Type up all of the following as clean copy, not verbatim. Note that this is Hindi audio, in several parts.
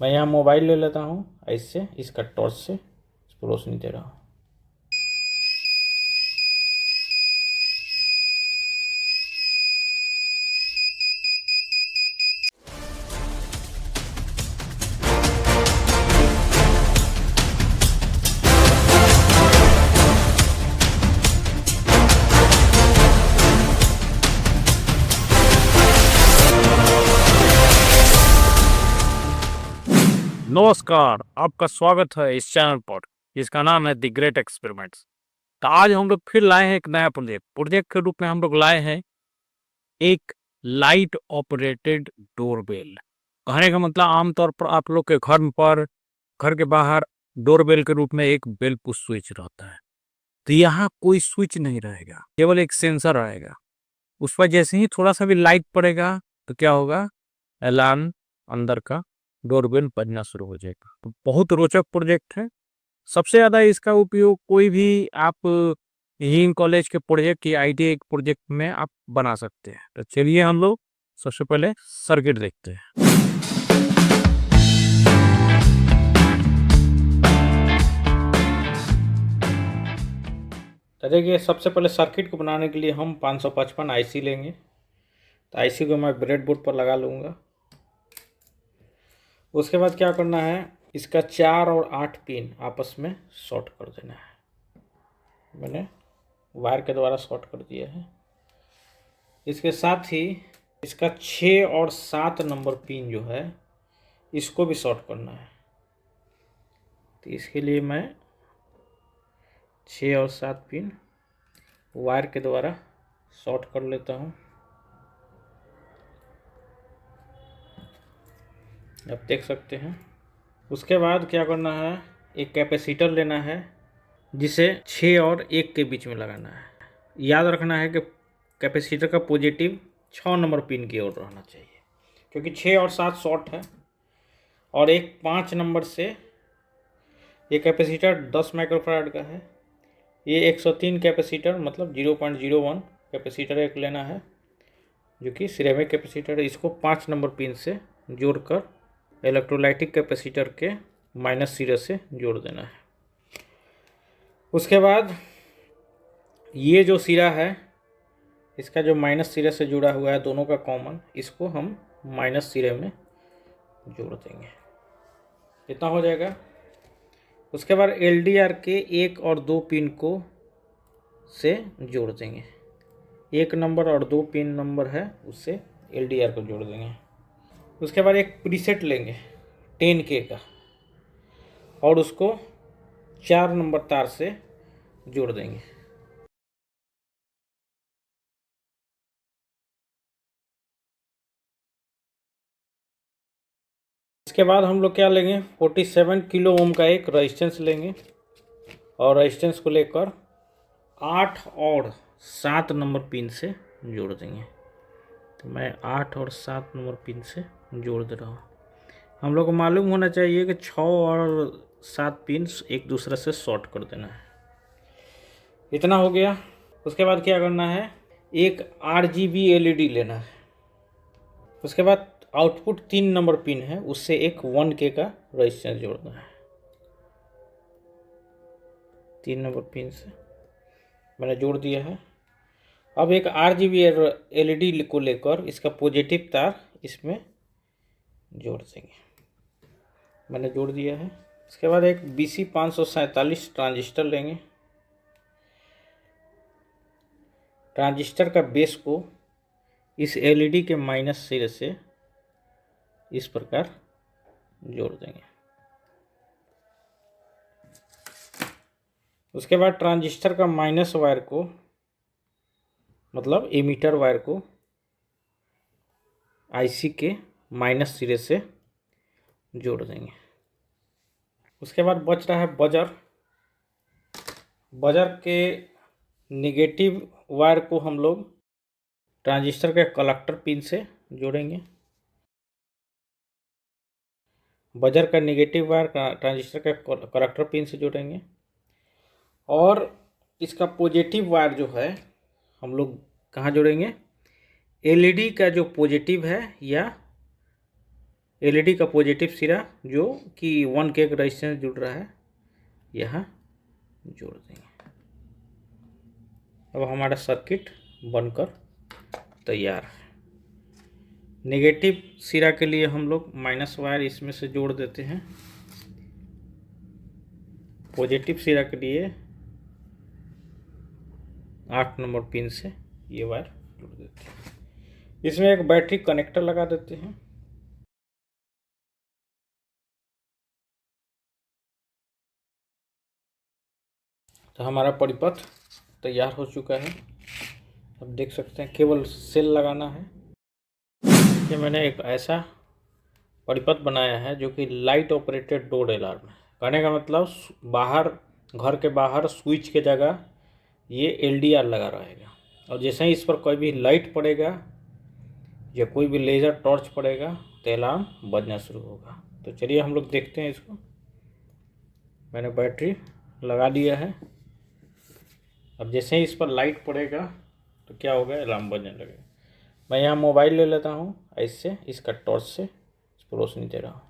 मैं यहाँ मोबाइल ले लेता हूँ, ऐसे इसका टॉर्च से इसको रोशनी दे रहा हूँ। नमस्कार, आपका स्वागत है इस चैनल पर जिसका नाम है द ग्रेट एक्सपेरिमेंट्स। तो आज हम लोग फिर लाए हैं एक नया प्रोजेक्ट के रूप में हम लोग लाए हैं एक लाइट ऑपरेटेड डोरबेल। कहने का मतलब आमतौर पर आप लोग के घर के बाहर डोरबेल के रूप में एक बेल पुश स्विच रहता है। तो यहाँ कोई स्विच नहीं रहेगा, केवल एक सेंसर रहेगा। उस पर जैसे ही थोड़ा सा भी लाइट पड़ेगा तो क्या होगा, अलार्म अंदर का डोरबेल बजना शुरू हो जाएगा। तो बहुत रोचक प्रोजेक्ट है। सबसे ज़्यादा इसका उपयोग कोई भी आप इंजीनियरिंग कॉलेज के प्रोजेक्ट या आईटीआई प्रोजेक्ट में आप बना सकते हैं। तो चलिए हम लोग सबसे पहले सर्किट देखते हैं। तो देखिए, सबसे पहले सर्किट को बनाने के लिए हम 555 आईसी लेंगे। तो आईसी को मैं ब्रेडबोर्ड पर लगा लूँगा। उसके बाद क्या करना है, इसका 4 और 8 पिन आपस में शॉर्ट कर देना है। मैंने वायर के द्वारा शॉर्ट कर दिया है। इसके साथ ही इसका 6 और 7 नंबर पिन जो है इसको भी शॉर्ट करना है। तो इसके लिए मैं 6 और 7 पिन वायर के द्वारा शॉर्ट कर लेता हूँ। आप देख सकते हैं। उसके बाद क्या करना है, एक कैपेसिटर लेना है जिसे 6 और 1 के बीच में लगाना है। याद रखना है कि कैपेसिटर का पॉजिटिव 6 नंबर पिन की ओर रहना चाहिए, क्योंकि 6 और 7 शॉर्ट है। और एक 5 नंबर से ये कैपेसिटर 10 माइक्रोफैराड का है। ये 103 कैपेसिटर मतलब 0.01 कैपेसिटर एक लेना है, जो कि सिरेमिक कैपेसिटर है। इसको 5 नंबर पिन से जोड़कर इलेक्ट्रोलाइटिक कैपेसिटर के माइनस सिरे से जोड़ देना है। उसके बाद ये जो सिरा है, इसका जो माइनस सिरे से जुड़ा हुआ है दोनों का कॉमन, इसको हम माइनस सिरे में जोड़ देंगे। इतना हो जाएगा। उसके बाद एलडीआर के 1 और 2 पिन को से जोड़ देंगे। 1 नंबर और 2 पिन नंबर है, उससे एलडीआर को जोड़ देंगे। उसके बाद एक प्रीसेट लेंगे 10K का और उसको 4 नंबर तार से जोड़ देंगे। इसके बाद हम लोग क्या लेंगे, 47 किलो ओम का एक रेजिस्टेंस लेंगे और रेजिस्टेंस को लेकर 8 और 7 नंबर पिन से जोड़ देंगे। तो मैं 8 और 7 नंबर पिन से जोड़ दे रहा हूँ। हम लोग को मालूम होना चाहिए कि 6 और 7 पिन एक दूसरे से शॉर्ट कर देना है। इतना हो गया। उसके बाद क्या करना है, एक RGB LED लेना है। उसके बाद आउटपुट 3 नंबर पिन है, उससे एक 1K का रेजिस्टेंस जोड़ना है। 3 नंबर पिन से मैंने जोड़ दिया है। अब एक RGB LED को लेकर इसका पॉजिटिव तार इसमें जोड़ देंगे। मैंने जोड़ दिया है। उसके बाद एक BC 547 ट्रांजिस्टर लेंगे। ट्रांजिस्टर का बेस को इस LED के माइनस सिरे से इस प्रकार जोड़ देंगे। उसके बाद ट्रांजिस्टर का माइनस वायर को, मतलब एमीटर वायर को, आईसी के माइनस सिरे से जोड़ देंगे। उसके बाद बच रहा है बजर। बजर के नेगेटिव वायर को हम लोग ट्रांजिस्टर के कलेक्टर पिन से जोड़ेंगे। बजर का नेगेटिव वायर ट्रांजिस्टर के कलेक्टर पिन से जोड़ेंगे और इसका पॉजिटिव वायर जो है हम लोग कहाँ जोड़ेंगे, एलईडी का जो पॉजिटिव है या एलईडी का पॉजिटिव सिरा जो कि 1 के रेजिस्टेंस जुड़ रहा है यहाँ जोड़ देंगे। अब हमारा सर्किट बनकर तैयार है। नेगेटिव सिरा के लिए हम लोग माइनस वायर इसमें से जोड़ देते हैं, पॉजिटिव सिरा के लिए 8 नंबर पिन से ये वायर जोड़ देते हैं। इसमें एक बैटरी कनेक्टर लगा देते हैं। तो हमारा परिपथ तैयार हो चुका है। अब देख सकते हैं केवल सेल लगाना है। ये मैंने एक ऐसा परिपथ बनाया है जो कि लाइट ऑपरेटेड डोर अलार्म है। कहने का मतलब बाहर, घर के बाहर स्विच के जगह ये एलडीआर लगा रहेगा, और जैसे ही इस पर कोई भी लाइट पड़ेगा या कोई भी लेज़र टॉर्च पड़ेगा तो अलार्म बजना शुरू होगा। तो चलिए हम लोग देखते हैं इसको। मैंने बैटरी लगा लिया है। अब जैसे ही इस पर लाइट पड़ेगा तो क्या होगा, अलार्म बजने लगेगा। मैं यहाँ मोबाइल ले लेता हूँ, ऐसे इसका टॉर्च से इसको रोशनी दे रहा हूँ।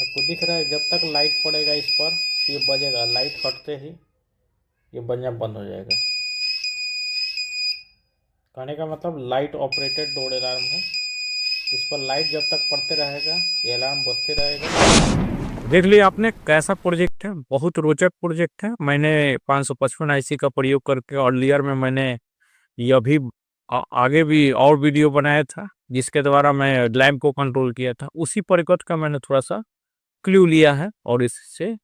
आपको दिख रहा है जब तक लाइट पड़ेगा इस पर तो ये बजेगा, लाइट हटते ही ये बजना बंद हो जाएगा। कहने का मतलब लाइट ऑपरेटेड डोर अलार्म है। इस पर लाइट जब तक पड़ते रहेगा ये अलार्म बजते रहेगा। देख लिया आपने कैसा प्रोजेक्ट है, बहुत रोचक प्रोजेक्ट है। मैंने 555 आईसी का प्रयोग करके अर्लियर में मैंने यह भी आगे भी और वीडियो बनाया था जिसके द्वारा मैं लैम्प को कंट्रोल किया था। उसी परिपथ का मैंने थोड़ा सा क्लू लिया है और इससे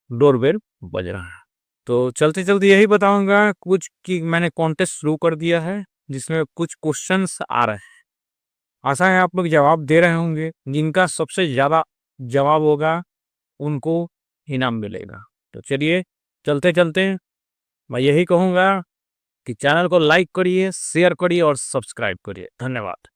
डोरबेल बज रहा है। तो चलते चलते यही बताऊंगा कुछ कि मैंने कॉन्टेस्ट शुरू कर दिया है जिसमें कुछ क्वेश्चंस आ रहे हैं। आशा है आप लोग जवाब दे रहे होंगे। जिनका सबसे ज़्यादा जवाब होगा उनको इनाम मिलेगा। तो चलिए चलते चलते मैं यही कहूँगा कि चैनल को लाइक करिए, शेयर करिए और सब्सक्राइब करिए। धन्यवाद।